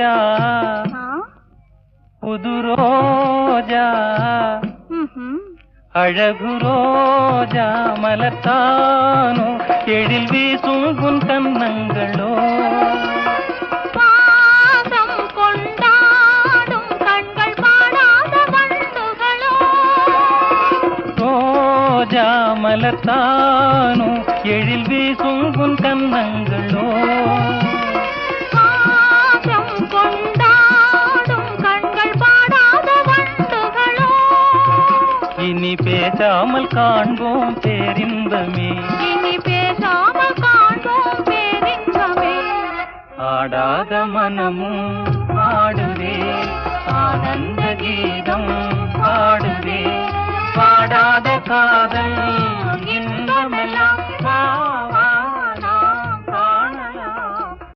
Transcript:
ரோஜா புது ரோஜா அழகு ரோஜா மலர்த்தானோ எழில் வீசும் உன் கன்னங்களோ பாசம் கொண்டாடும் கண்கள் பாடாத வண்டுகளோ ரோஜா மலர்த்தானோ எழில் வீசும் உன் கன்னங்களோ பாசம் கொண்டாடும் கண்கள் பாடாத வண்டுகளோ இனி பேசாமல் காண்போம் பேரின்பமே இனி பேசாமல் காண்போம் பேரின்பமே ஆடாத மனமும் ஆடுவே ஆனந்த கீதம் பாடுவே பாடாத காதல் இன்பமெல்லாம் வா வா